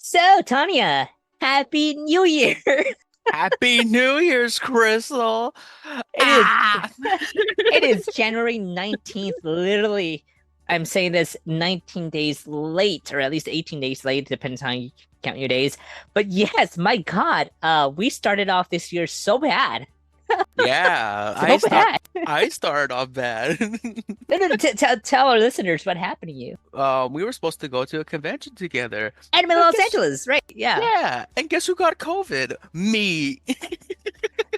So, Tanya, Happy New Year! Happy New Year's, Crystal. It is Ah, it is January 19th. Literally, I'm saying this 19 days late, or at least 18 days late, depends on how you count your days. But yes, my God, we started off this year so bad. yeah, So bad. I started off bad. No, no, no, tell our listeners what happened to you. We were supposed to go to a convention together. Anime And Los guess Angeles, right? Yeah. yeah, and guess who got COVID? Me.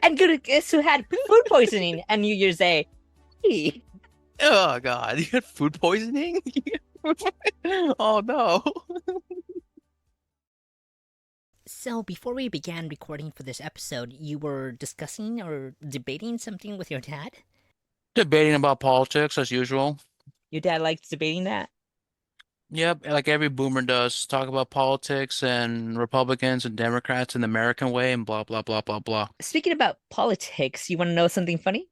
And good guess who had food poisoning on New Year's Day? Me. Oh God, you had food poisoning? Oh no. So, before we began recording for this episode, you were discussing or debating something with your dad? Debating about politics as usual. Your dad likes debating that? Yep, like every boomer does, talk about politics and Republicans and Democrats in the American way and blah blah blah blah blah. Speaking about politics, you want to know something funny?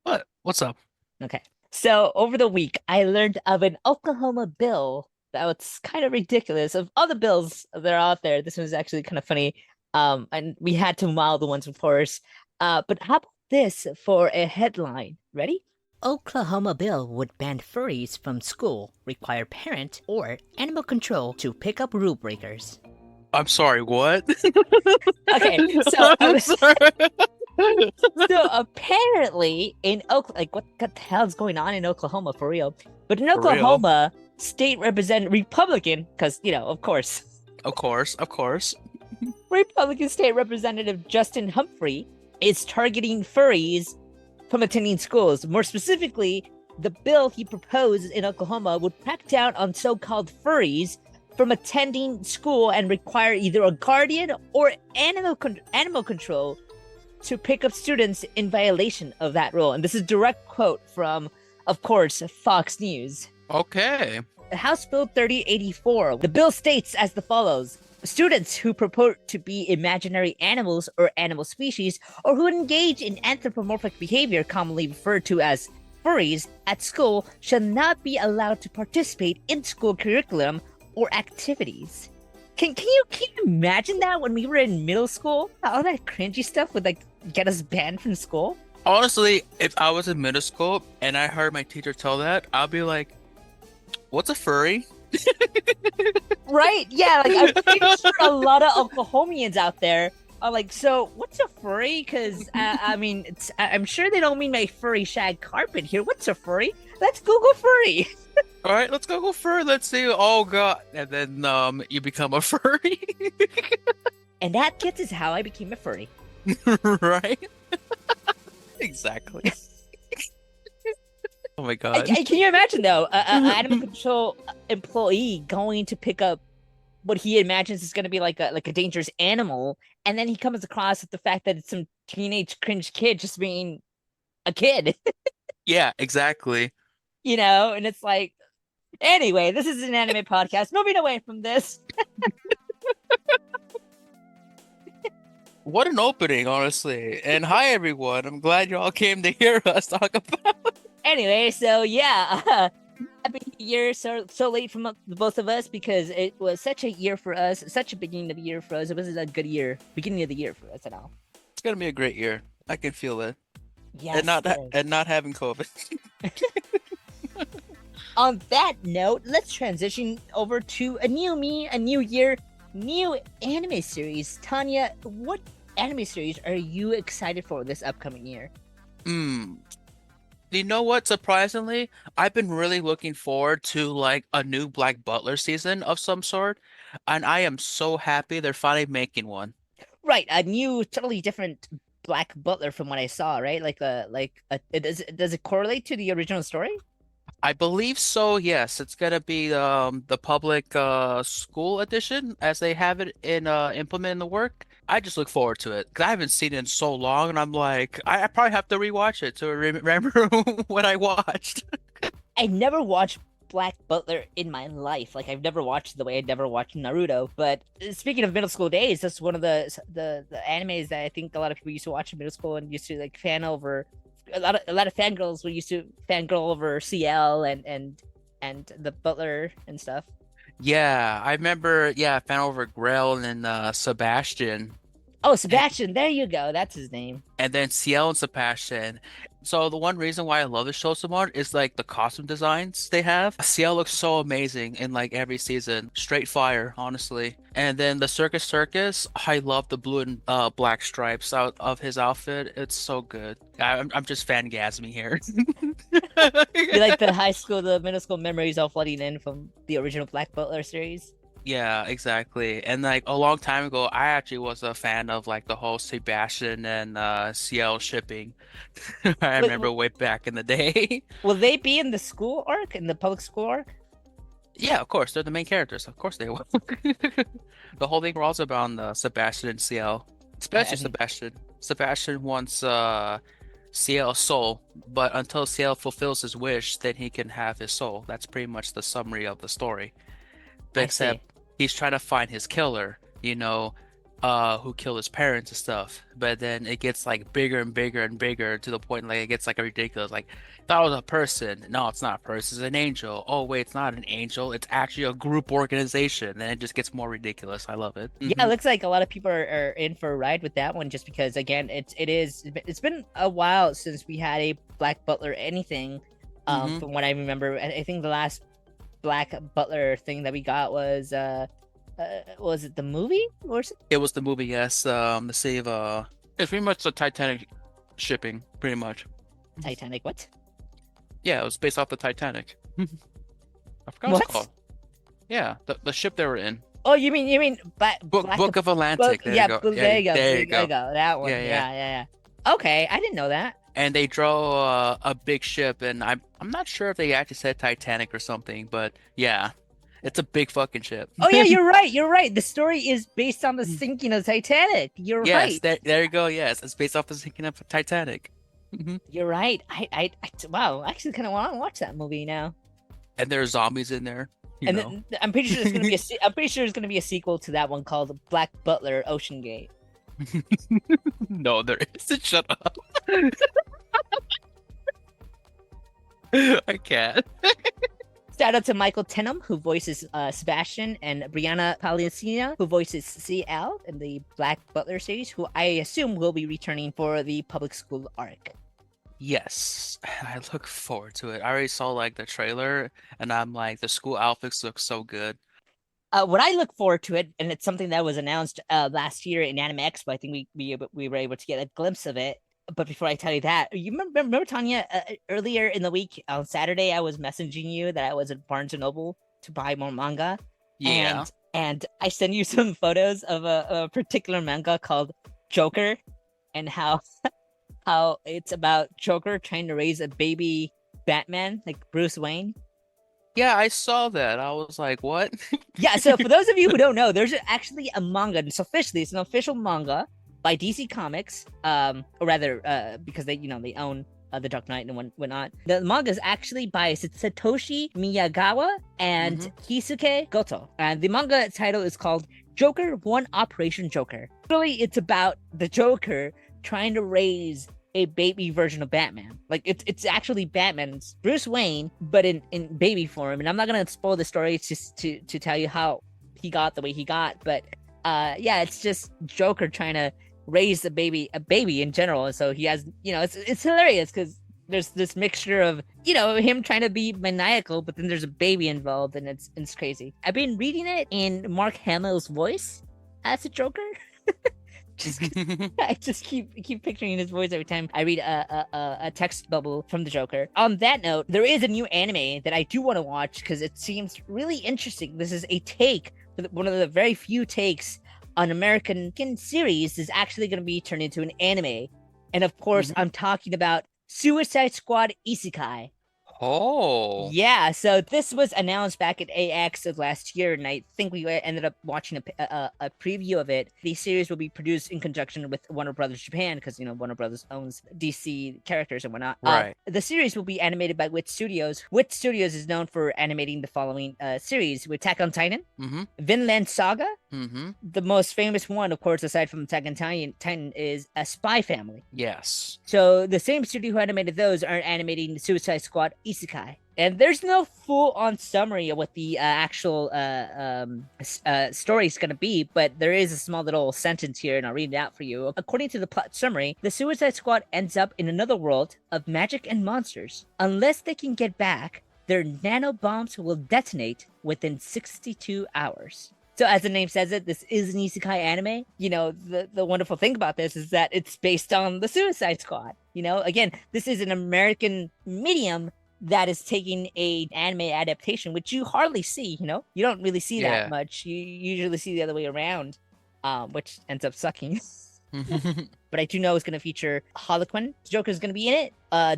What? What's up? Okay. So, over the week, I learned of an Oklahoma bill that was kind of ridiculous. Of all the bills that are out there, this was actually kind of funny. And we had to mile the ones, of course. But how about this for a headline? Ready? Oklahoma bill would ban furries from school, require parent or animal control to pick up rule breakers. I'm sorry, what? Okay, so I'm sorry. so apparently in Oklahoma, like what the hell's going on in Oklahoma for real? But in For real. Oklahoma, state representative Republican, because of course, Of course, of course. Republican State Representative Justin Humphrey is targeting furries from attending schools. More specifically, the bill he proposed in Oklahoma would crack down on so-called furries from attending school and require either a guardian or animal control to pick up students in violation of that rule. And this is a direct quote from, of course, Fox News. Okay. House Bill 3084. The bill states as the follows. Students who purport to be imaginary animals or animal species, or who engage in anthropomorphic behavior, commonly referred to as furries, at school, shall not be allowed to participate in school curriculum or activities. Can you imagine that when we were in middle school? All that cringy stuff would get us banned from school? Honestly, if I was in middle school and I heard my teacher tell that, I'll be like, "What's a furry?" Right? Yeah, I'm pretty sure a lot of Oklahomians out there are like, so what's a furry? Because I mean, I'm sure they don't mean my furry shag carpet here. What's a furry? Let's Google furry. All right, let's go furry. Let's see. Oh God. And then you become a furry. And that, kids, is how I became a furry. Right? Exactly. Oh my God. Can you imagine though, an animal control employee going to pick up what he imagines is going to be like a dangerous animal, and then he comes across with the fact that it's some teenage cringe kid just being a kid, Yeah, exactly. and it's like, anyway, this is an anime podcast. Moving away from this. What an opening, honestly. And hi, everyone. I'm glad you all came to hear us talk about. Anyway, so yeah, happy year so late from the both of us because it was such a year for us, such a beginning of the year for us. It was a good year, beginning of the year for us at all. It's gonna be a great year. I can feel it. Yes. And not having COVID. On that note, let's transition over to a new me, a new year, new anime series. Tanya, what anime series are you excited for this upcoming year? Hmm. You know what? Surprisingly, I've been really looking forward to like a new Black Butler season of some sort, and I am so happy they're finally making one. Right, a new, totally different Black Butler from what I saw. Right, does it correlate to the original story? I believe so, yes. It's gonna be the public school edition as they have it in implement in the work. I just look forward to it because I haven't seen it in so long, and I'm like, I probably have to rewatch it to remember what I watched. I never watched Black Butler in my life. Like I've never watched the way I never watched Naruto. But speaking of middle school days, that's one of the animes that I think a lot of people used to watch in middle school and used to like fan over. A lot of fangirls were used to fangirl over CL and the Butler and stuff. Yeah, I remember. Yeah, I found over Grell and Sebastian, Oh, and, Sebastian, there you go. That's his name. and then Ciel and Sebastian. So the one reason why I love the show so much is like the costume designs they have. Ciel looks so amazing in like every season. Straight fire, honestly. And then the Circus, I love the blue and black stripes out of his outfit. It's so good. I'm just fangasming here. You like the high school, the middle school memories all flooding in from the original Black Butler series? Yeah, exactly. And like a long time ago, I actually was a fan of like the whole Sebastian and CL shipping. I Wait, remember way back in the day. will they be in the school arc, in the public school arc? Yeah, of course, they're the main characters. Of course they will. The whole thing revolves around Sebastian and CL. Especially And Sebastian. Sebastian wants CL's soul, but until CL fulfills his wish, then he can have his soul. That's pretty much the summary of the story. But I see. except he's trying to find his killer, who killed his parents and stuff. But then it gets like bigger and bigger and bigger to the point like it gets like ridiculous. Like, that was a person. No, it's not a person, it's an angel. Oh wait, it's not an angel. It's actually a group organization. And it just gets more ridiculous. I love it. Yeah, it looks like a lot of people are in for a ride with that one, just because again, it's been a while since we had a Black Butler anything. hmm From what I remember, I think the last Black Butler thing that we got was it the movie or It was the movie, yes. The save it's pretty much the Titanic shipping, pretty much. Titanic? What? Yeah, it was based off the Titanic. I forgot what it's What? called. Yeah, the ship they were in. Oh, you mean Black Book of Book? Atlantic. There you Yeah, go. there you go. There There you you go. go. That one. Yeah, yeah. Yeah. Okay, I didn't know that. And they drove a big ship, and I'm not sure if they actually said Titanic or something, but yeah, it's a big fucking ship. Oh yeah, you're right. You're right. The story is based on the sinking of Titanic. You're Yes, right. there you go. Yes, it's based off the sinking of Titanic. hmm You're right. Wow. I actually kind of want to watch that movie now. And there's zombies in there, you And know. I'm pretty sure there's gonna be I'm pretty sure there's gonna be a sequel to that one called Black Butler Ocean Gate. No, there isn't. Shut up. I can't. Shout out to Michael Tenham, who voices Sebastian, and Brianna Palacina, who voices CL in the Black Butler series, who I assume will be returning for the public school arc. Yes, I look forward to it. I already saw like the trailer, and I'm like, the school outfits look so good. What I look forward to it, and it's something that was announced last year in Anime Expo. I think we were able to get a glimpse of it. But before I tell you that, you remember Tanya? Earlier in the week on Saturday, I was messaging you that I was at Barnes and Noble to buy more manga, Yeah. and I sent you some photos of a particular manga called Joker, and how it's about Joker trying to raise a baby Batman, like Bruce Wayne. Yeah, I saw that. I was like, what? Yeah, so for those of you who don't know, there's actually a manga. It's an official manga by DC Comics. Or rather, because they own the Dark Knight and whatnot. The manga is actually by Satoshi Miyagawa and Kisuke Goto. And the manga title is called Joker One Operation Joker. Really, it's about the Joker trying to raise a baby version of Batman. Like it's actually Batman's Bruce Wayne, but in baby form. And I'm not gonna spoil the story. It's just to tell you how he got the way he got. But yeah, it's just Joker trying to raise a baby in general. And so he has, it's hilarious because there's this mixture of him trying to be maniacal, but then there's a baby involved, and it's crazy. I've been reading it in Mark Hamill's voice as a Joker. Just I just keep picturing his voice every time I read a text bubble from the Joker. On that note, there is a new anime that I do want to watch because it seems really interesting. This is a take, one of the very few takes on American series is actually going to be turned into an anime. And of course, I'm talking about Suicide Squad Isekai. Oh. Yeah, so this was announced back at AX of last year, and I think we ended up watching a preview of it. The series will be produced in conjunction with Warner Brothers Japan, because Warner Brothers owns DC characters and whatnot. Right. The series will be animated by Wit Studios. Wit Studios is known for animating the following series: with Attack on Titan, Vinland Saga. The most famous one, of course, aside from Attack on Titan, is a Spy Family. Yes. So the same studio who animated those are animating the Suicide Squad Isekai. And there's no full-on summary of what the actual story is going to be, but there is a small little sentence here, and I'll read it out for you. According to the plot summary, the Suicide Squad ends up in another world of magic and monsters. Unless they can get back, their nano bombs will detonate within 62 hours. So as the name says it, this is an isekai anime. You know, the wonderful thing about this is that it's based on the Suicide Squad. You know, again, this is an American medium that is taking a anime adaptation, which you hardly see. You know, you don't really see that Yeah. much. You usually see the other way around, which ends up sucking. But I do know it's going to feature Harlequin. Joker's going to be in it.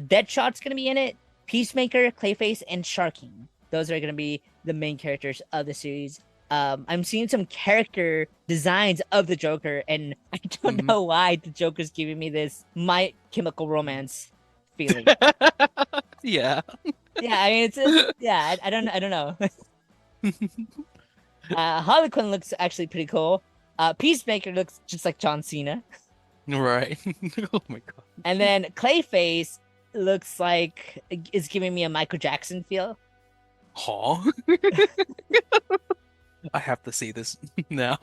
Deadshot's going to be in it. Peacemaker, Clayface, and Sharking. Those are going to be the main characters of the series. I'm seeing some character designs of the Joker, and I don't know why the Joker's giving me this My Chemical Romance feeling. Yeah. Yeah, I mean it's yeah, I don't know. Harlequin looks actually pretty cool. Peacemaker looks just like John Cena, Right. Oh my God. and then Clayface looks like is giving me a Michael Jackson feel. Huh? I have to see this now.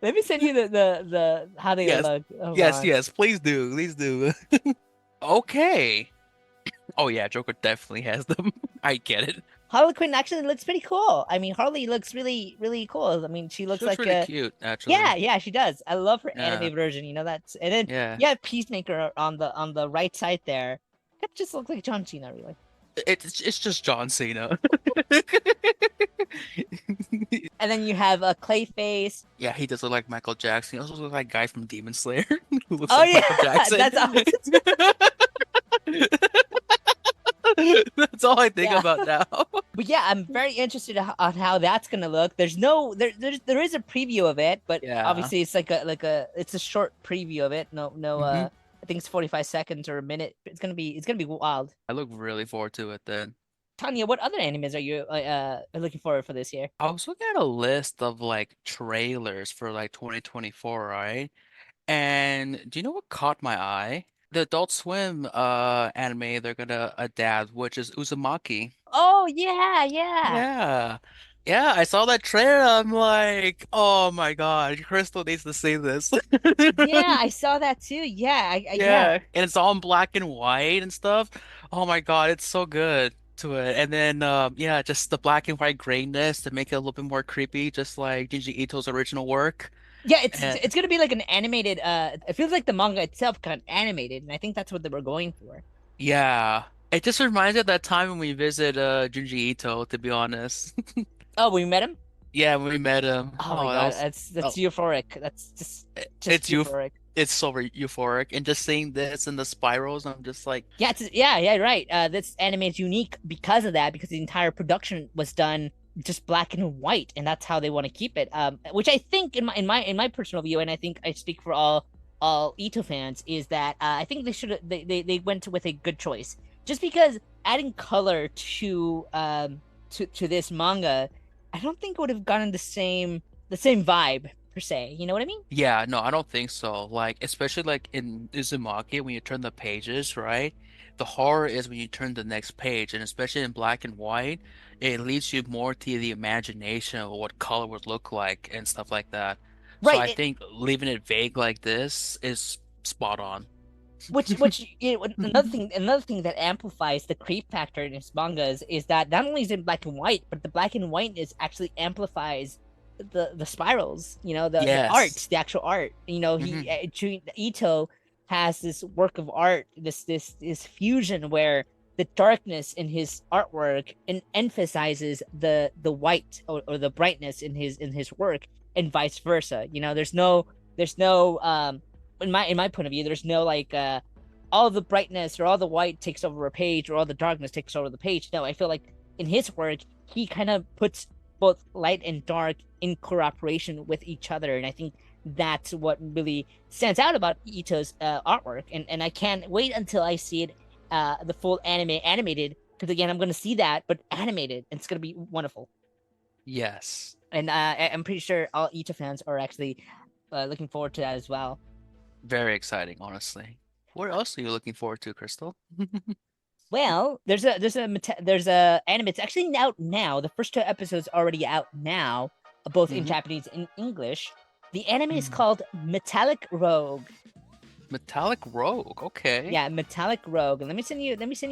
Let me send you the how they Yes. look. Hold Yes, on. yes. Please do. Please do. Okay. Oh yeah, Joker definitely has them. I get it. Harlequin actually looks pretty cool. I mean, Harley looks really cool. I mean, she looks She looks like really a cute, actually. yeah, she does. I love her Yeah. anime version. You know that's and then Yeah. you have Peacemaker on the right side there. That just looks like John Cena, really. It's just John Cena. And then you have a Clayface. Yeah, he does look like Michael Jackson. He also looks like guy from Demon Slayer who looks Oh like yeah, Michael Jackson. that's awesome. That's all I think Yeah. about now. But yeah, I'm very interested on how that's gonna look. There's no there is a preview of it, but Yeah. obviously it's like a it's a short preview of it. No Hmm. I think it's 45 seconds or a minute. It's gonna be wild. I look really forward to it then. Tanya, what other animes are you looking forward for this year? I was looking at a list of like trailers for like 2024, right? And do you know what caught my eye? The Adult Swim anime they're gonna adapt, which is Uzumaki. Oh yeah. Yeah. Yeah, I saw that trailer. I'm like, oh my God, Crystal needs to see this. Yeah, I saw that too. Yeah, yeah. Yeah, and it's all in black and white and stuff. Oh my God, it's so good to it. And then yeah, just the black and white grayness to make it a little bit more creepy, just like Junji Ito's original work. Yeah, And it's gonna be like an animated it feels like the manga itself got animated, and I think that's what they were going for. yeah, it just reminds me of that time when we visit Junji Ito, to be honest. Oh, we met him? Yeah, when we met him. Oh my Oh, that god, was that's oh, euphoric. That's just it's you euphoric. it's so euphoric. And just seeing this and the spirals, I'm just like, Yeah, yeah, right. This anime is unique because of that, because the entire production was done just black and white, and that's how they want to keep it. Which I think in my personal view, and I think I speak for all Ito fans, is that I think they went with a good choice. Just because adding color to this manga, I don't think would have gotten the same vibe per se. You know what I mean? yeah, no, I don't think so. Like, especially like in Uzumaki, when you turn the pages, right? The horror is when you turn the next page, and especially in black and white, it leads you more to the imagination of what color would look like and stuff like that. So Right. I think leaving it vague like this is spot on. Which you know, another thing that amplifies the creep factor in his mangas is that not only is it black and white, but the black and white is actually amplifies the spirals. You know, the art, Yes. the actual art. You know, Hmm. Ito has this work of art, this fusion where the darkness in his artwork and emphasizes the white or the brightness in his work, and vice versa. You know, there's no in my point of view, there's no like all the brightness or all the white takes over a page or all the darkness takes over the page. No, I feel like in his work he kind of puts both light and dark in cooperation with each other, and I think that's what really stands out about Ito's artwork. And I can't wait until I see it the full animated, because again I'm going to see that but animated, and it's going to be wonderful. Yes. And I'm pretty sure all Ito fans are actually looking forward to that as well. Very exciting, honestly. What else are you looking forward to, Crystal? Well, there's a anime. It's actually out now. The first two episodes are already out now, both in Hmm. Japanese and English. The anime is Hmm. called Metallic Rogue. Metallic Rogue. Okay. Yeah, Metallic Rogue. And let me send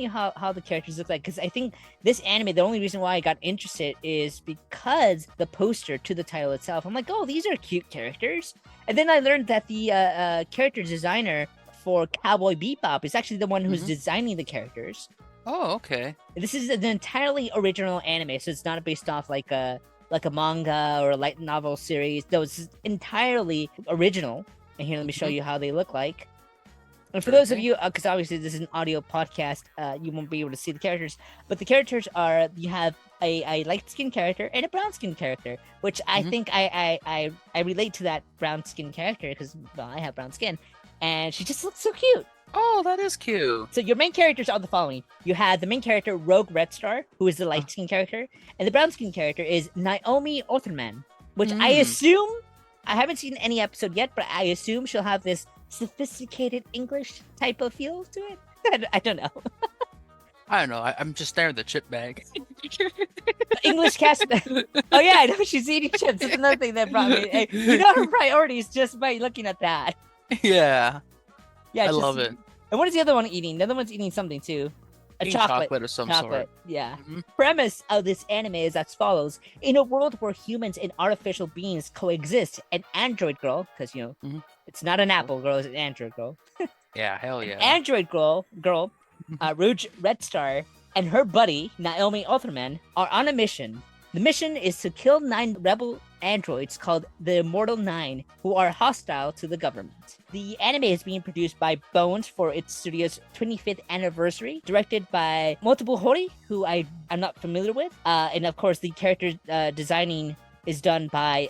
you how the characters look like, because I think this anime, the only reason why I got interested is because the poster to the title itself. I'm like, oh, these are cute characters. And then I learned that the character designer for Cowboy Bebop is actually the one who's Hmm. designing the characters. Oh, okay. This is an entirely original anime, so it's not based off like a manga or a light novel series. No, it's entirely original. And here, let me show Hmm. you how they look like. And for Sure those of thing. you, because obviously this is an audio podcast, you won't be able to see the characters. But the characters are, you have a light skinned character and a brown skinned character, which I Hmm. think I relate to that brown skinned character because, well, I have brown skin, and she just looks so cute. Oh, that is cute. So your main characters are the following: you have the main character Rogue Red Star, who is the Uh, light skinned character, and the brown skinned character is Naomi Otterman, which I hmm. assume, I haven't seen any episode yet, but I assume she'll have this sophisticated English type of feel to it. I don't know. I don't know. I'm just staring at the chip bag. English cast. Oh yeah, I know she's eating chips. That's another thing that brought me. Hey, you know her priorities just by looking at that. Yeah, Yeah, I it's just, love it. and what is the other one eating? The other one's eating something too. A Eating chocolate. chocolate of some Chocolate. sort. Yeah. Hmm. Premise of this anime is as follows: in a world where humans and artificial beings coexist, an android girl, because Hmm. it's not an apple girl, it's an android girl. Yeah, hell An yeah. android girl, Rouge Red Star, and her buddy, Naomi Otherman, are on a mission. The mission is to kill 9 rebel androids called the Immortal Nine, who are hostile to the government. The anime is being produced by Bones for its studio's 25th anniversary, directed by Multiple Hori, who I'm not familiar with. And of course, the character designing is done by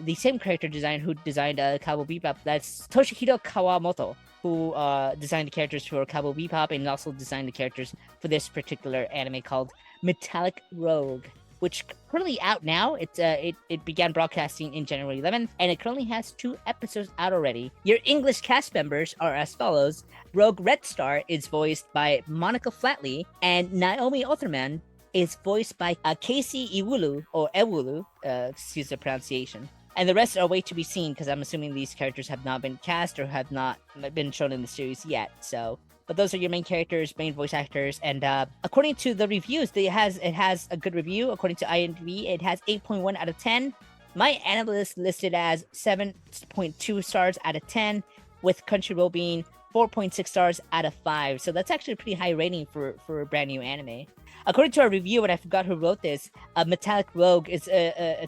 the same character designer who designed Cowboy Bebop. That's Toshihiro Kawamoto, who designed the characters for Cowboy Bebop and also designed the characters for this particular anime called Metallic Rogue, which currently out now. It began broadcasting in January 11th, and it currently has 2 episodes out already. Your English cast members are as follows: Rogue Red Star is voiced by Monica Flatley, and Naomi Otherman is voiced by Casey Iwulu, or Ewulu, excuse the pronunciation. And the rest are way to be seen, because I'm assuming these characters have not been cast or have not been shown in the series yet. So, but those are your main characters, main voice actors, and according to the reviews, it has a good review. According to IMDb, it has 8.1 out of 10. My analyst listed as 7.2 stars out of 10, with Crunchyroll being 4.6 stars out of 5. So that's actually a pretty high rating for a brand new anime. According to our review, and I forgot who wrote this, Metallic Rogue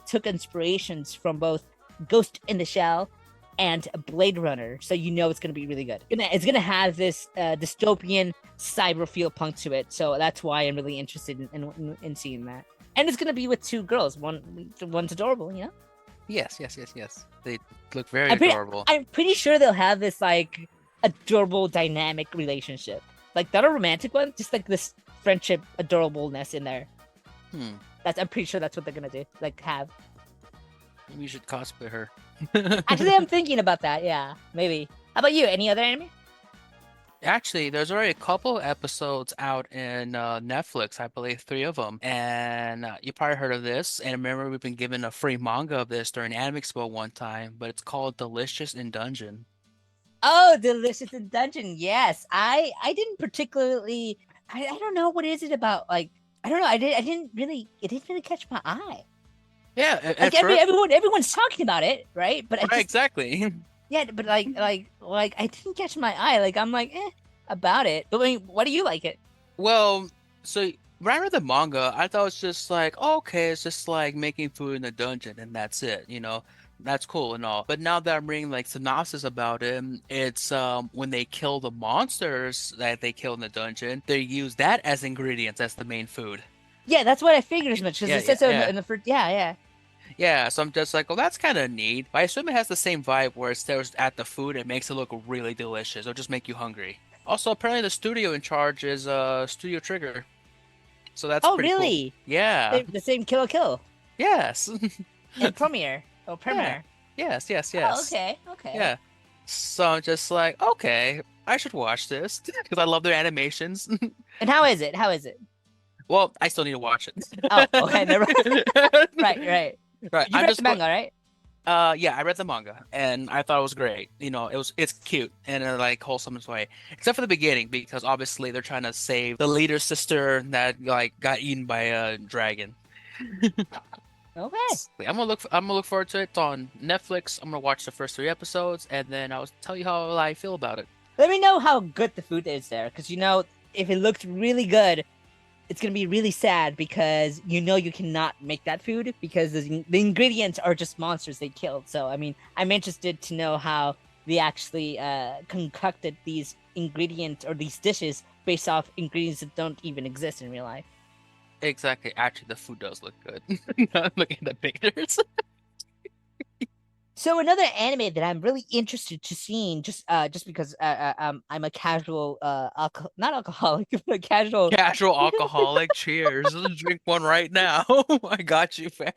took inspirations from both Ghost in the Shell and Blade Runner, so you know it's gonna be really good. It's gonna have this dystopian cyber feel punk to it, so that's why I'm really interested in seeing that. And it's gonna be with 2 girls. One's adorable, you know. Yes, yes, yes, yes. They look very I'm pretty, adorable. I'm pretty sure they'll have this like adorable dynamic relationship, like not a romantic one, just like this friendship adorableness in there. Hmm. I'm pretty sure that's what they're gonna do, like have. Maybe you should cosplay her. Actually, I'm thinking about that. Yeah, maybe. How about you? Any other anime? Actually, there's already a couple episodes out in Netflix, I believe 3 of them. And you probably heard of this. And remember, we've been given a free manga of this during Anime Expo one time, but it's called Delicious in Dungeon. Oh, Delicious in Dungeon. Yes, I didn't particularly. I don't know what is it about. Like, I don't know. I didn't really. It didn't really catch my eye. Yeah, Like at first, everyone's talking about it, right? But I right, just exactly. yeah. But like I didn't catch my eye. Like I'm like about it. But I mean, what do you like it? Well, so when I read the manga, I thought it was just like, oh, okay, it's just like making food in a dungeon and that's it, you know. That's cool and all. But now that I'm reading like synopsis about it, it's when they kill the monsters that they kill in the dungeon, they use that as ingredients as the main food. Yeah, that's what I figured as much because Yeah, it said yeah, so yeah. in the first. Yeah, yeah. Yeah, so I'm just like, well, that's kind of neat. But I assume it has the same vibe where it stares at the food and makes it look really delicious. It'll just make you hungry. Also, apparently the studio in charge is Studio Trigger. So that's Oh, pretty cool. really? Yeah. The same Kill la Kill Yes. in Premiere. Oh, Yeah. Premiere. Yes, yes, Oh, yes. okay, okay. Yeah. So I'm just like, okay, I should watch this because I love their animations. And how is it? How is it? Well, I still need to watch Oh, okay, never. it. Right, right. Right. You I'm read the just going. manga, right? Yeah, I read the manga and I thought it was great. It's cute in a like wholesome way, except for the beginning because obviously they're trying to save the leader's sister that like got eaten by a dragon. Okay. I'm gonna look forward to it. It's on Netflix. I'm gonna watch the first 3 episodes and then I'll tell you how I feel about it. Let me know how good the food is there, because if it looks really good, it's gonna be really sad because you cannot make that food because the ingredients are just monsters they killed. So I mean, I'm interested to know how they actually concocted these ingredients or these dishes based off ingredients that don't even exist in real life. Exactly. Actually, the food does look good. I'm looking at the pictures. So another anime that I'm really interested to seeing, just because I'm a casual not alcoholic, but a casual Casual alcoholic. Cheers. Let's drink one right now. I got you, fam.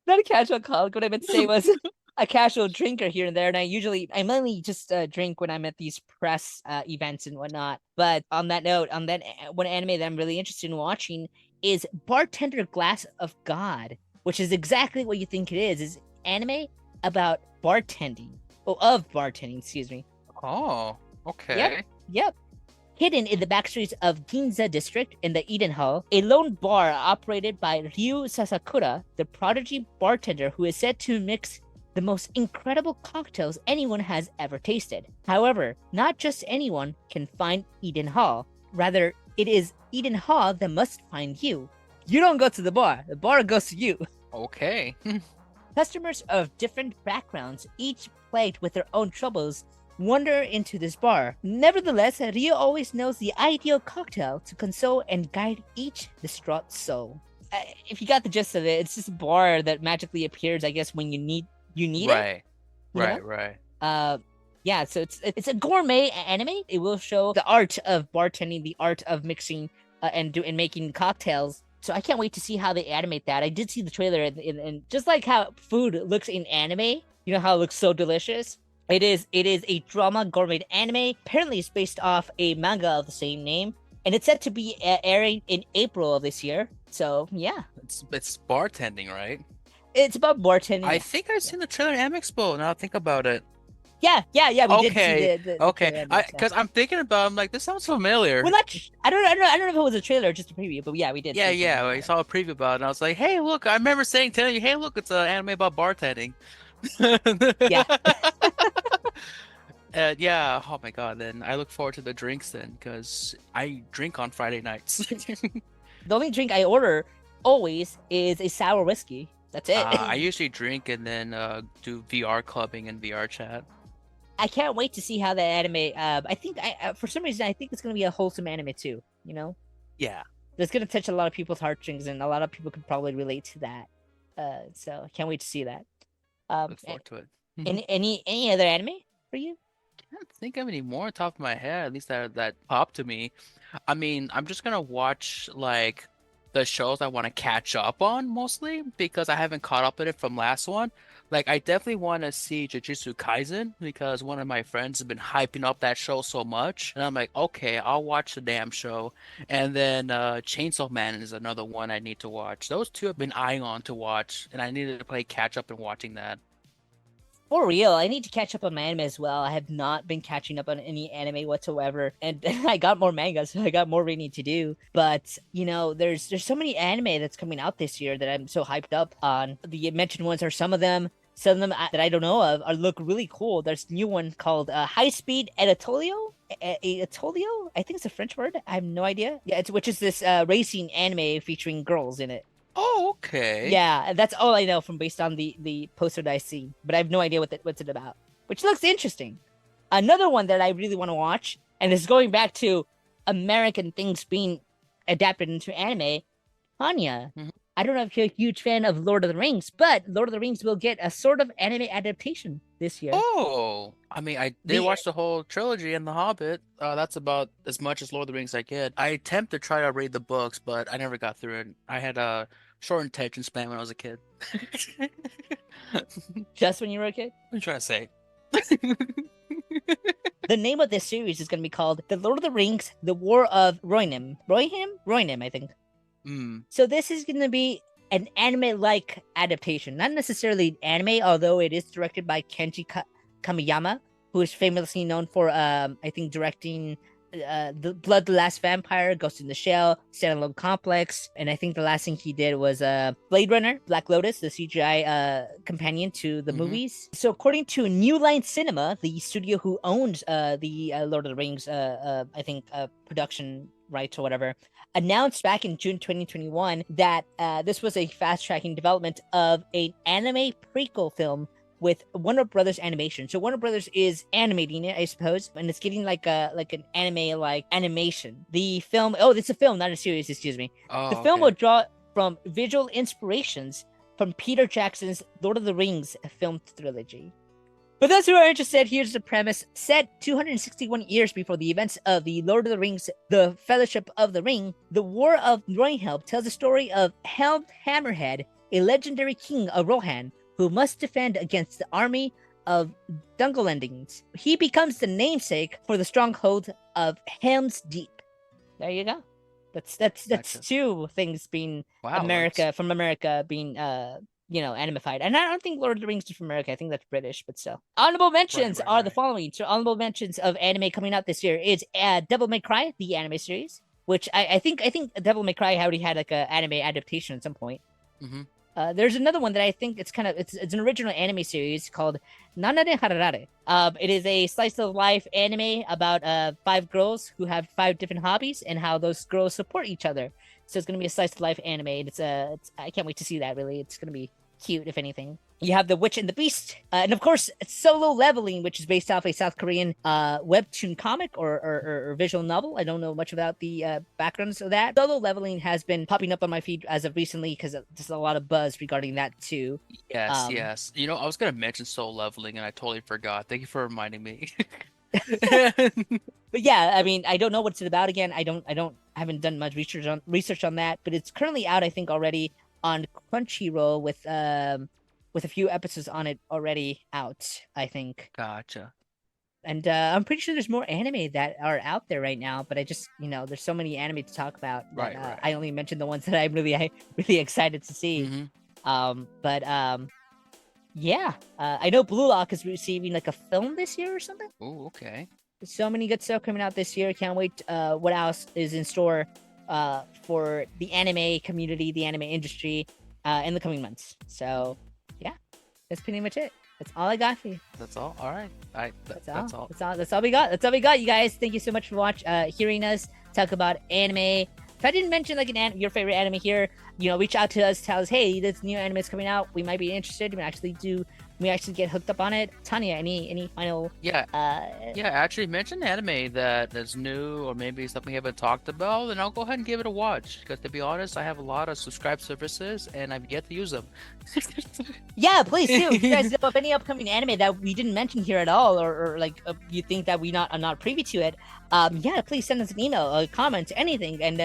not a casual alcoholic. What I meant to say was a casual drinker here and there, and I mainly just drink when I'm at these press events and whatnot. But on that note, one anime that I'm really interested in watching is Bartender Glass of God, which is exactly what you think it is anime about bartending. Oh, of bartending, excuse me. Oh, Yep, okay. yep. Hidden in the backstreets of Ginza district in the Eden Hall, a lone bar operated by Ryu Sasakura, the prodigy bartender who is said to mix the most incredible cocktails anyone has ever tasted. However, not just anyone can find Eden Hall. Rather, it is Eden Hall that must find you. You don't go to the bar goes to you. Okay. Customers of different backgrounds, each plagued with their own troubles, wander into this bar. Nevertheless, Ryo always knows the ideal cocktail to console and guide each distraught soul. If you got the gist of it, it's just a bar that magically appears, I guess, when you need it. Right. You know. Right. Uh, yeah. So it's a gourmet anime. It will show the art of bartending, the art of mixing and making cocktails. So I can't wait to see how they animate that. I did see the trailer, and just like how food looks in anime, you know how it looks so delicious. It is a drama gourmet anime. Apparently, it's based off a manga of the same name, and it's set to be airing in April of this year. So yeah, It's bartending, right? it's about bartending. I Yeah, think I've seen the trailer at Expo. Now I think about it. yeah. We did see Okay. the Okay. trailer. Because I'm thinking about. I'm like, this sounds familiar. Well, not. I don't know if it was a trailer or just a preview, but yeah, we did Yeah, see something yeah. about I it. saw a preview about it, and I was like, hey, look. I remember telling you, hey, look, it's an anime about bartending. Yeah. Yeah. Oh my God. Then I look forward to the drinks then, because I drink on Friday nights. The only drink I order always is a sour whiskey. That's it. I usually drink and then do VR clubbing and VR chat. I can't wait to see how that anime. I think for some reason I think it's gonna be a wholesome anime too. You know, Yeah, that's gonna touch a lot of people's heartstrings, and a lot of people could probably relate to that. So I can't wait to see that. look forward to it. Any other anime for you? Can't think of any more on top of my head, at least that popped to me. I mean, I'm just gonna watch like the shows I want to catch up on mostly because I haven't caught up with it from last one. Like I definitely want to see Jujutsu Kaisen because one of my friends has been hyping up that show so much, and I'm like, okay, I'll watch the damn show. And then Chainsaw Man is another one I need to watch. Those two have been eyeing on to watch, and I needed to play catch up in watching that. For real, I need to catch up on my anime as well. I have not been catching up on any anime whatsoever, and I got more manga, so I got more reading to do. But there's so many anime that's coming out this year that I'm so hyped up on. The mentioned ones are some of them. Some of them that I don't know of are look really cool. There's a new one called Highspeed Editolio. Editolio? I think it's a French word. I have no idea. Yeah, which is this racing anime featuring girls in it. Oh, okay. Yeah, that's all I know from based on the poster that I see, but I have no idea what's it about. Which looks interesting. Another one that I really want to watch, and is going back to American things being adapted into anime, Anya. Mhm. I don't know if you're a huge fan of Lord of the Rings, but Lord of the Rings will get a sort of anime adaptation this year. Oh, I mean, I did The watch the whole trilogy and The Hobbit. That's about as much as Lord of the Rings I get. I attempt to try to read the books, but I never got through it. I had a short attention span when I was a kid. What just when you were a kid. are you trying to say? The name of this series is going to be called The Lord of the Rings: The War of Rohirrim. Rohirrim, I think. So this is going to be an anime-like adaptation, not necessarily anime, although it is directed by Kenji Kamiyama, who is famously known for, I think, directing the Blood, the Last Vampire, Ghost in the Shell, Standalone Complex, and I think the last thing he did was Blade Runner, Black Lotus, the CGI companion to the movies. So according to New Line Cinema, the studio who owns the Lord of the Rings, I think, production rights or whatever, announced back in June 2021 that this was a fast-tracking development of an anime prequel film with Warner Brothers Animation. So Warner Brothers is animating it, I suppose, and it's getting like an anime like animation. The film, it's a film, not a series, excuse me. The film will draw from visual inspirations from Peter Jackson's Lord of the Rings film trilogy. For those who are interested, here's the premise. Set 261 years before the events of the Lord of the Rings, The Fellowship of the Ring, the War of Rohirrim tells the story of Helm Hammerhead, a legendary king of Rohan, who must defend against the army of Dungelendings. He becomes the namesake for the stronghold of Helm's Deep. There you go. That's gotcha. Two things being from America being animified. And I don't think Lord of the Rings is from America. I think that's British, but still. Honorable mentions are the following. So honorable mentions of anime coming out this year is Devil May Cry, the anime series, which I think Devil May Cry already had like an anime adaptation at some point. There's another one that I think it's an original anime series called Nanare. It is a slice of life anime about 5 girls who have 5 different hobbies and how those girls support each other. So it's gonna be a slice of life anime. And I can't wait to see that. Really, it's gonna be cute, if anything. You have The Witch and the Beast, and of course, Solo Leveling, which is based off a South Korean webtoon comic or visual novel. I don't know much about the backgrounds of that. Solo Leveling has been popping up on my feed as of recently because there's a lot of buzz regarding that too. Yes. You know, I was gonna mention Solo Leveling and I totally forgot. Thank you for reminding me. But yeah, I mean, I don't know what it's about. Again, I haven't done much research on that, but it's currently out, I think, already on Crunchyroll with a few episodes on it already out, I think. Gotcha. And I'm pretty sure there's more anime that are out there right now, but I just, there's so many anime to talk about that right. I only mentioned the ones that I'm really excited to see. Yeah, I know Blue Lock is receiving like a film this year or something. Oh, okay. So many good stuff coming out this year. Can't wait. What else is in store for the anime community, the anime industry, in the coming months? So, yeah, that's pretty much it. That's all I got for you. That's all. All right. That's all. That's all we got. That's all we got, you guys. Thank you so much for hearing us talk about anime. If I didn't mention like your favorite anime here, reach out to us, tell us, hey, this new anime is coming out. We might be interested. We actually get hooked up on it. Tanya, any final? Actually mention anime that's new or maybe something we haven't talked about, and I'll go ahead and give it a watch. Because to be honest, I have a lot of subscribed services and I've yet to use them. Yeah, please do. If you guys know of any upcoming anime that we didn't mention here at all, or like you think that we are not privy to it, please send us an email, a comment, anything, and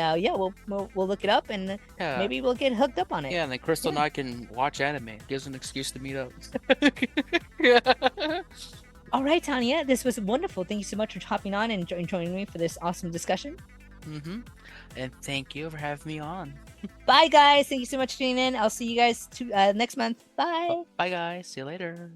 we'll look it up and maybe we'll get hooked up on it. Yeah, and then Crystal and I can watch anime. Gives an excuse to meet up. All right, Tanya, this was wonderful. Thank you so much for hopping on and joining me for this awesome discussion. And thank you for having me on. Bye, guys. Thank you so much for tuning in. I'll see you guys next month. Bye. Bye, guys. See you later.